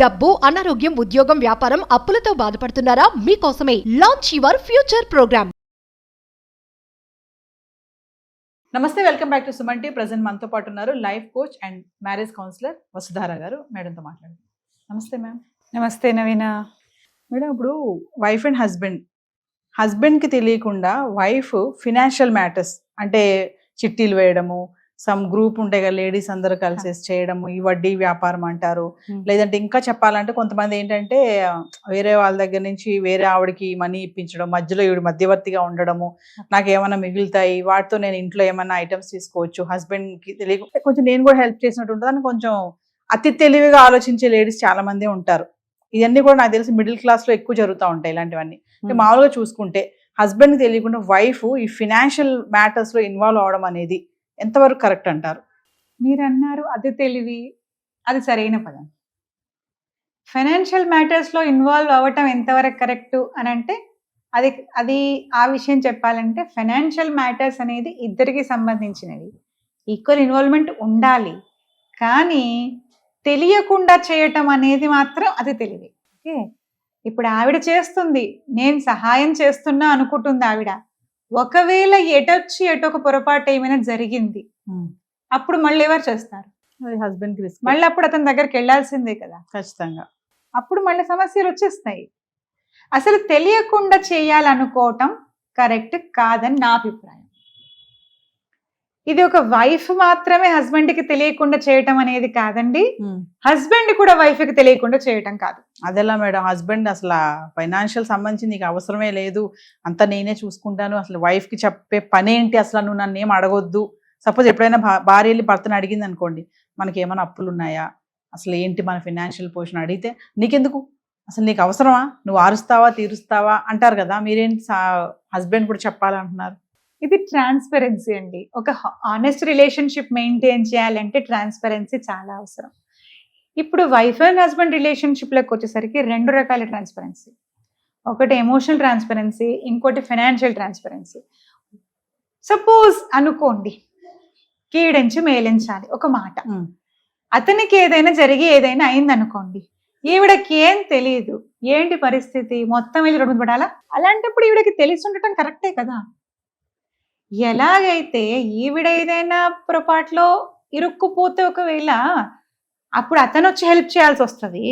డబ్బు, అనారోగ్యం, ఉద్యోగం, వ్యాపారం, అప్పులతో బాధపడుతున్నారా? మీకోసమే లాంచ్ యువర్ ఫ్యూచర్ ప్రోగ్రామ్. నమస్తే, welcome back to Suman TV. Present మనతో పాటు ఉన్నారు life coach and marriage counsellor Vasudhara గారు. మేడంతో మాట్లాడండి. నమస్తే మ్యామ్. నమస్తే నవీన. మేడం, ఇప్పుడు వైఫ్ అండ్ హస్బెండ్కి తెలియకుండా వైఫ్ ఫినాన్షియల్ మ్యాటర్స్ అంటే చిట్టీలు వేయడము, సమ్ గ్రూప్ ఉంటాయి కదా లేడీస్ అందరూ కలిసి చేయడము, ఈ వడ్డీ వ్యాపారం అంటారు. లేదంటే ఇంకా చెప్పాలంటే కొంతమంది ఏంటంటే వేరే వాళ్ళ దగ్గర నుంచి వేరే ఆవిడకి మనీ ఇప్పించడం, మధ్యలో ఈవిడ మధ్యవర్తిగా ఉండడము, నాకు ఏమైనా మిగులుతాయి వాటితో నేను ఇంట్లో ఏమైనా ఐటమ్స్ తీసుకోవచ్చు, హస్బెండ్కి తెలియకుండా కొంచెం నేను కూడా హెల్ప్ చేసినట్టు ఉంటుంది అని కొంచెం అతి తెలివిగా ఆలోచించే లేడీస్ చాలా మంది ఉంటారు. ఇవన్నీ కూడా నాకు తెలిసి మిడిల్ క్లాస్ లో ఎక్కువ జరుగుతూ ఉంటాయి ఇలాంటివన్నీ. మామూలుగా చూసుకుంటే హస్బెండ్కి తెలియకుండా వైఫ్ ఈ ఫినాన్షియల్ మ్యాటర్స్ లో ఇన్వాల్వ్ అవడం అనేది ఎంతవరకు కరెక్ట్ అంటారు? మీరు అన్నారు అది తెలివి, అది సరైన పదం. ఫైనాన్షియల్ మ్యాటర్స్లో ఇన్వాల్వ్ అవ్వటం ఎంతవరకు కరెక్టు అని అంటే అది ఆ విషయం చెప్పాలంటే ఫైనాన్షియల్ మ్యాటర్స్ అనేది ఇద్దరికి సంబంధించినవి. ఈక్వల్ ఇన్వాల్వ్మెంట్ ఉండాలి, కానీ తెలియకుండా చేయటం అనేది మాత్రం అది తెలివి. ఓకే, ఇప్పుడు ఆవిడ చేస్తుంది, నేను సహాయం చేస్తున్నా అనుకుంటుంది ఆవిడ. ఒకవేళ ఎటొచ్చి ఎటొక పొరపాటు ఏమైనా జరిగింది, అప్పుడు మళ్ళీ ఎవరు చేస్తారు? హస్బెండ్ కి. మళ్ళీ అప్పుడు అతని దగ్గరికి వెళ్ళాల్సిందే కదా ఖచ్చితంగా. అప్పుడు మళ్ళీ సమస్యలు వచ్చేస్తాయి. అసలు తెలియకుండా చేయాలనుకోవటం కరెక్ట్ కాదని నా అభిప్రాయం. ఇది ఒక వైఫ్ మాత్రమే హస్బెండ్ కి తెలియకుండా చేయటం అనేది కాదండి, హస్బెండ్ కూడా వైఫ్ కి తెలియకుండా చేయటం కాదు. అదెలా మేడం? హస్బెండ్ అసలు ఫైనాన్షియల్ సంబంధించి నీకు అవసరమే లేదు, అంతా నేనే చూసుకుంటాను, అసలు వైఫ్ కి చెప్పే పని ఏంటి, అసలు నువ్వు నన్ను ఏం అడగొద్దు. సపోజ్ ఎప్పుడైనా భార్య వెళ్ళి భర్తను అడిగింది అనుకోండి, మనకి ఏమైనా అప్పులు ఉన్నాయా, అసలు ఏంటి మన ఫైనాన్షియల్ పొజిషన్ అడిగితే, నీకెందుకు, అసలు నీకు అవసరమా, నువ్వు ఆరుస్తావా తీరుస్తావా అంటారు కదా. మీరేంటి హస్బెండ్ కూడా చెప్పాలంటున్నారు? ఇది ట్రాన్స్పరెన్సీ అండి. ఒక ఆనెస్ట్ రిలేషన్షిప్ మెయింటైన్ చేయాలంటే ట్రాన్స్పరెన్సీ చాలా అవసరం. ఇప్పుడు వైఫ్ అండ్ హస్బెండ్ రిలేషన్షిప్లోకి వచ్చేసరికి రెండు రకాల ట్రాన్స్పరెన్సీ. ఒకటి ఎమోషనల్ ట్రాన్స్పరెన్సీ, ఇంకోటి ఫైనాన్షియల్ ట్రాన్స్పరెన్సీ. సపోజ్ అనుకోండి, కీడించి మేలించాలి ఒక మాట, అతనికి ఏదైనా జరిగి ఏదైనా అయింది అనుకోండి, ఈవిడకి ఏం తెలియదు, ఏంటి పరిస్థితి, మొత్తం వెళ్ళి రెండు పడాలా? అలాంటప్పుడు ఈవిడకి తెలిసి ఉండటం కరెక్టే కదా. ఎలాగైతే ఈవిడ ఏదైనా పొరపాట్లో ఇరుక్కుపోతే ఒకవేళ అప్పుడు అతను వచ్చి హెల్ప్ చేయాల్సి వస్తుంది.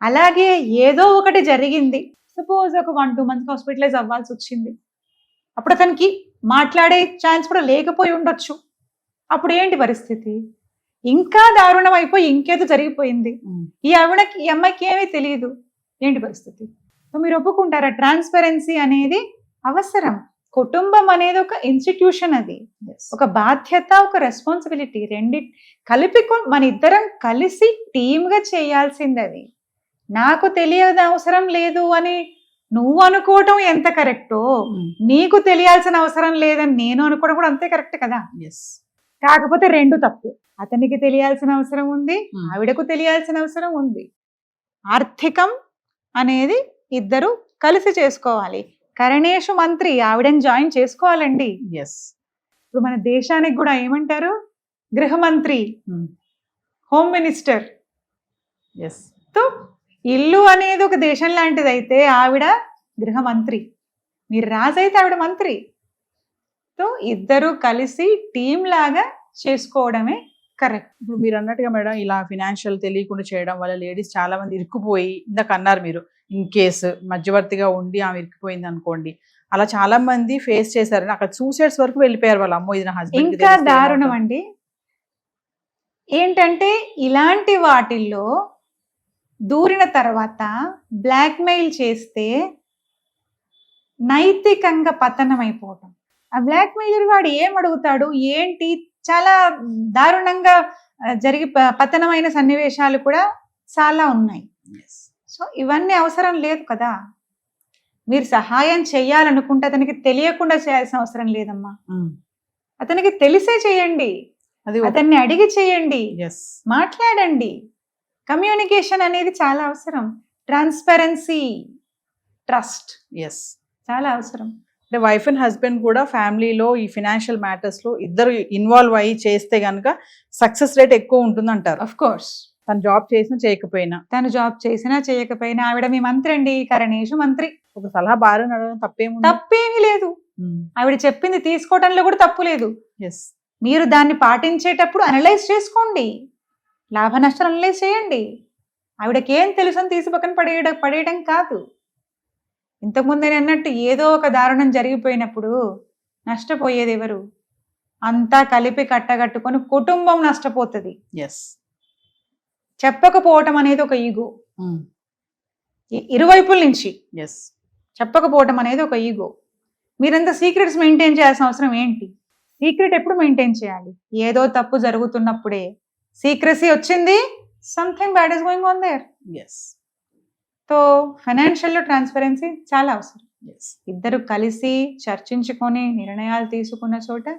అలాగే ఏదో ఒకటి జరిగింది, సపోజ్ ఒక 1-2 months హాస్పిటలైజ్ అవ్వాల్సి వచ్చింది, అప్పుడు అతనికి మాట్లాడే ఛాన్స్ కూడా లేకపోయి ఉండొచ్చు. అప్పుడు ఏంటి పరిస్థితి? ఇంకా దారుణం అయిపోయి ఇంకేదో జరిగిపోయింది, ఈ అమ్మాయికి ఏమీ తెలియదు, ఏంటి పరిస్థితి? సో మీరు ఒప్పుకుంటారా? ట్రాన్స్పరెన్సీ అనేది అవసరం. కుటుంబం అనేది ఒక ఇన్స్టిట్యూషన్, అది ఒక బాధ్యత, ఒక రెస్పాన్సిబిలిటీ. కలిపి మన ఇద్దరం కలిసి టీమ్గా చేయాల్సింది. అది నాకు తెలియదు అవసరం లేదు అని నువ్వు అనుకోవటం ఎంత కరెక్టో, నీకు తెలియాల్సిన అవసరం లేదని నేను అనుకోవడం కూడా అంతే కరెక్ట్ కదా. కాకపోతే రెండు తప్పు. అతనికి తెలియాల్సిన అవసరం ఉంది, ఆవిడకు తెలియాల్సిన అవసరం ఉంది. ఆర్థికం అనేది ఇద్దరు కలిసి చేసుకోవాలి. కరణేషు మంత్రి, ఆవిడని జాయిన్ చేసుకోవాలండి. ఇప్పుడు మన దేశానికి కూడా ఏమంటారు? గృహమంత్రి, హోమ్ మినిస్టర్. తో ఇల్లు అనేది ఒక దేశం లాంటిది అయితే ఆవిడ గృహమంత్రి, మీరు రాజు అయితే ఆవిడ మంత్రి. తో ఇద్దరు కలిసి టీం లాగా చేసుకోవడమే కరెక్ట్. ఇప్పుడు మీరు అన్నట్టుగా మేడం, ఇలా ఫినాన్షియల్ తెలియకుండా చేయడం వల్ల లేడీస్ చాలా మంది ఇరుక్కుపోయి, ఇందాక అన్నారు మీరు, ఇన్ కేసు మధ్యవర్తిగా ఉండి ఆమె ఇరుక్కుపోయింది అనుకోండి, అలా చాలా మంది ఫేస్ చేశారని అక్కడ సూసైడ్స్ వరకు వెళ్ళిపోయారు వాళ్ళు. అమ్మో ఇది నా హస్బెండ్. ఇంకా దారుణం అండి ఏంటంటే, ఇలాంటి వాటిల్లో దూరిన తర్వాత బ్లాక్మెయిల్ చేస్తే నైతికంగా పతనం అయిపోవటం. ఆ బ్లాక్మెయిలర్ వాడు ఏం అడుగుతాడు ఏంటి, చాలా దారుణంగా జరిగి పతనమైన సన్నివేశాలు కూడా చాలా ఉన్నాయి. సో ఇవన్నీ అవసరం లేదు కదా. మీరు సహాయం చేయాలనుకుంటే అతనికి తెలియకుండా చేయాల్సిన అవసరం లేదమ్మా. అతనికి తెలిసే చేయండి, అతన్ని అడిగి చేయండి, మాట్లాడండి. కమ్యూనికేషన్ అనేది చాలా అవసరం. ట్రాన్స్పరెన్సీ, ట్రస్ట్ చాలా అవసరం. అంటే వైఫ్ అండ్ హస్బెండ్ కూడా ఫ్యామిలీలో ఈ ఫినాన్షియల్ మ్యాటర్స్ లో ఇద్దరు ఇన్వాల్వ్ అయ్యి చేస్తే గనక సక్సెస్ రేట్ ఎక్కువ ఉంటుంది అంటారు. ఆఫ్ కోర్స్ తను జాబ్ చేసినా చేయకపోయినా తను జాబ్ చేసినా చేయకపోయినా ఆవిడ మీ మంత్రి అండి, కరణేషు మంత్రి. ఒక సలహా భార్యను అడగడం తప్పేముంది? తప్పేమీ లేదు. ఆవిడ చెప్పింది తీసుకోవడంలో కూడా తప్పు లేదు. ఎస్. మీరు దాన్ని పాటించేటప్పుడు అనలైజ్ చేసుకోండి, లాభ నష్టాలు అనలైజ్ చేయండి. ఆవిడకి ఏం తెలుసు అని తీసి పక్కన పడేయడం కాదు. ఇంతకుముందు నేను అన్నట్టు ఏదో ఒక దారుణం జరిగిపోయినప్పుడు నష్టపోయేది ఎవరు? అంతా కలిపి కట్టగట్టుకొని కుటుంబం నష్టపోతుంది. ఎస్. చెప్పకపోవటం అనేది ఒక ఈగో, ఇరువైపుల నుంచి ఎస్. చెప్పకపోవటం అనేది ఒక ఈగో. మీరంతా సీక్రెట్స్ మెయింటైన్ చేయాల్సిన అవసరం ఏంటి? సీక్రెట్ ఎప్పుడు మెయింటైన్ చేయాలి? ఏదో తప్పు జరుగుతున్నప్పుడే. సీక్రెసీ వచ్చింది, something bad is going on there. Yes. So ఫైనాన్షియల్లో ట్రాన్స్పరెన్సీ చాలా అవసరం. ఎస్. ఇద్దరు కలిసి చర్చించుకొని నిర్ణయాలు తీసుకున్న చోట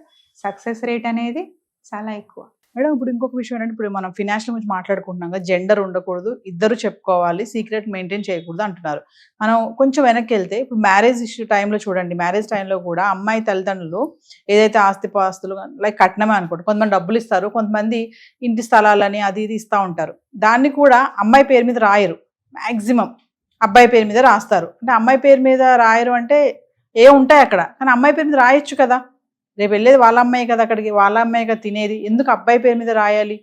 సక్సెస్ రేట్ అనేది చాలా ఎక్కువ. మేడం ఇప్పుడు ఇంకొక విషయం ఏంటంటే, ఇప్పుడు మనం ఫినాన్షియల్ గురించి మాట్లాడుకుంటున్నాం కదా, జెండర్ ఉండకూడదు, ఇద్దరు చెప్పుకోవాలి, సీక్రెట్ మెయింటైన్ చేయకూడదు అంటున్నారు. మనం కొంచెం వెనక్కి వెళ్తే ఇప్పుడు మ్యారేజ్ ఇష్యూ టైంలో చూడండి, మ్యారేజ్ టైంలో కూడా అమ్మాయి తల్లిదండ్రులు ఏదైతే ఆస్తిపాస్తులు లైక్ కట్నమే అనుకోండి, కొంతమంది డబ్బులు ఇస్తారు, కొంతమంది ఇంటి స్థలాలని అది ఇది ఇస్తూ ఉంటారు. దాన్ని కూడా అమ్మాయి పేరు మీద రాయరు, మ్యాక్సిమం అబ్బాయి పేరు మీద రాస్తారు. అంటే అమ్మాయి పేరు మీద రాయరు అంటే ఏ ఉంటాయి అక్కడ, కానీ అమ్మాయి పేరు మీద రాయొచ్చు కదా, రేపు వెళ్ళేది వాళ్ళ అమ్మాయి కదా, అక్కడికి వాళ్ళ అమ్మాయి కదా తినేది, ఎందుకు అబ్బాయి పేరు మీద రాయాలి?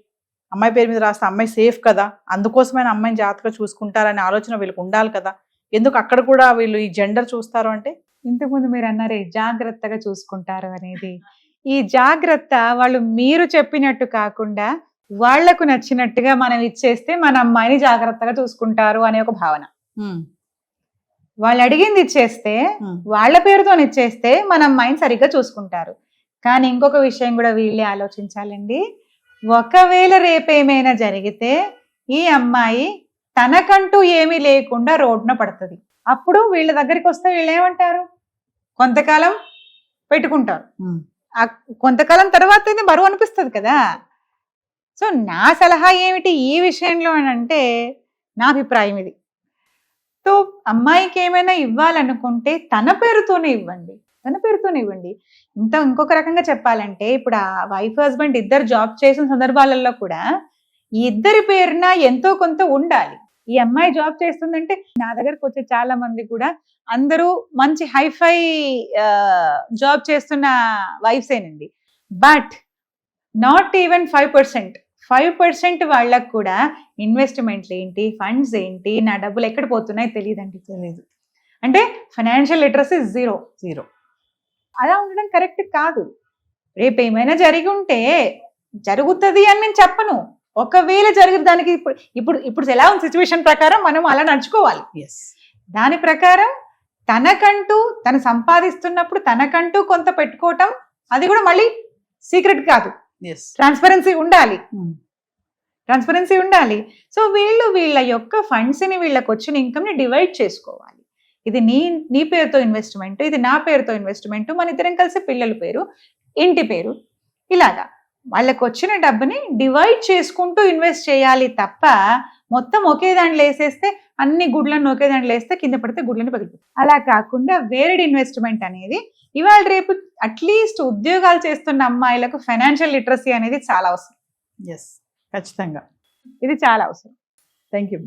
అమ్మాయి పేరు మీద రాస్తే అమ్మాయి సేఫ్ కదా, అందుకోసమైన అమ్మాయిని జాగ్రత్తగా చూసుకుంటారనే ఆలోచన వీళ్ళకి ఉండాలి కదా, ఎందుకు అక్కడ కూడా వీళ్ళు ఈ జెండర్ చూస్తారు? అంటే ఇంతకుముందు మీరు అన్నారే జాగ్రత్తగా చూసుకుంటారు అనేది, ఈ జాగ్రత్త వాళ్ళు మీరు చెప్పినట్టు కాకుండా వాళ్లకు నచ్చినట్టుగా మనం ఇచ్చేస్తే మన అమ్మాయిని జాగ్రత్తగా చూసుకుంటారు అనే ఒక భావన. వాళ్ళు అడిగింది ఇచ్చేస్తే, వాళ్ళ పేరుతో ఇచ్చేస్తే మన అమ్మాయిని సరిగ్గా చూసుకుంటారు. కానీ ఇంకొక విషయం కూడా వీళ్ళే ఆలోచించాలండి. ఒకవేళ రేపేమైనా జరిగితే ఈ అమ్మాయి తనకంటూ ఏమీ లేకుండా రోడ్డున పడుతుంది. అప్పుడు వీళ్ళ దగ్గరికి వస్తే వీళ్ళు ఏమంటారు? కొంతకాలం పెట్టుకుంటారు, కొంతకాలం తర్వాత ఇది బరువు అనిపిస్తుంది కదా. సో నా సలహా ఏమిటి ఈ విషయంలో అని అంటే, నా అభిప్రాయం ఇది. సో అమ్మాయికి ఏమైనా ఇవ్వాలనుకుంటే తన పేరుతోనే ఇవ్వండి, తన పేరుతోనే ఇవ్వండి. ఇంకొక రకంగా చెప్పాలంటే, ఇప్పుడు ఆ వైఫ్ హస్బెండ్ ఇద్దరు జాబ్ చేసిన సందర్భాలలో కూడా ఈ ఇద్దరి పేరున ఎంతో కొంత ఉండాలి. ఈ అమ్మాయి జాబ్ చేస్తుందంటే, నా దగ్గరకు వచ్చే చాలా మంది కూడా అందరూ మంచి హైఫై జాబ్ చేస్తున్న వైఫ్సేనండి. బట్ నాట్ ఈవెన్ 5% వాళ్ళకు కూడా ఇన్వెస్ట్మెంట్లు ఏంటి, ఫండ్స్ ఏంటి, నా డబ్బులు ఎక్కడ పోతున్నాయి తెలియదండి. తెలియదు అంటే ఫైనాన్షియల్ లిటరసీ జీరో. అలా ఉండడం కరెక్ట్ కాదు. రేపు ఏమైనా జరిగి ఉంటే జరుగుతుంది అని నేను చెప్పను. ఒకవేళ జరిగిన దానికి ఇప్పుడు ఎలా ఉంది సిచ్యువేషన్ ప్రకారం మనం అలా నడుచుకోవాలి. దాని ప్రకారం తను సంపాదిస్తున్నప్పుడు తనకంటూ కొంత పెట్టుకోవటం, అది కూడా మళ్ళీ సీక్రెట్ కాదు, ట్రాన్స్పరెన్సీ ఉండాలి. సో వీళ్ళ యొక్క ఫండ్స్ ని, వీళ్ళకి వచ్చిన ఇన్కమ్ ని డివైడ్ చేసుకోవాలి. ఇది నీ పేరుతో ఇన్వెస్ట్మెంట్, ఇది నా పేరుతో ఇన్వెస్ట్మెంట్, మన ఇద్దరం కలిసి పిల్లల పేరు, ఇంటి పేరు, ఇలాగా వాళ్ళకి వచ్చిన డబ్బుని డివైడ్ చేసుకుంటూ ఇన్వెస్ట్ చేయాలి తప్ప మొత్తం ఒకే దాంట్లో వేసేస్తే, అన్ని గుడ్లను ఒకే దాంట్లో వేస్తే కింద పడితే గుడ్లను పగిలిపోతాయి. అలా కాకుండా వేరేడ్ ఇన్వెస్ట్మెంట్ అనేది ఇవాళ రేపు అట్లీస్ట్ ఉద్యోగాలు చేస్తున్న అమ్మాయిలకు ఫైనాన్షియల్ లిటరసీ అనేది చాలా అవసరం. ఖచ్చితంగా ఇది చాలా అవసరం. Thank you.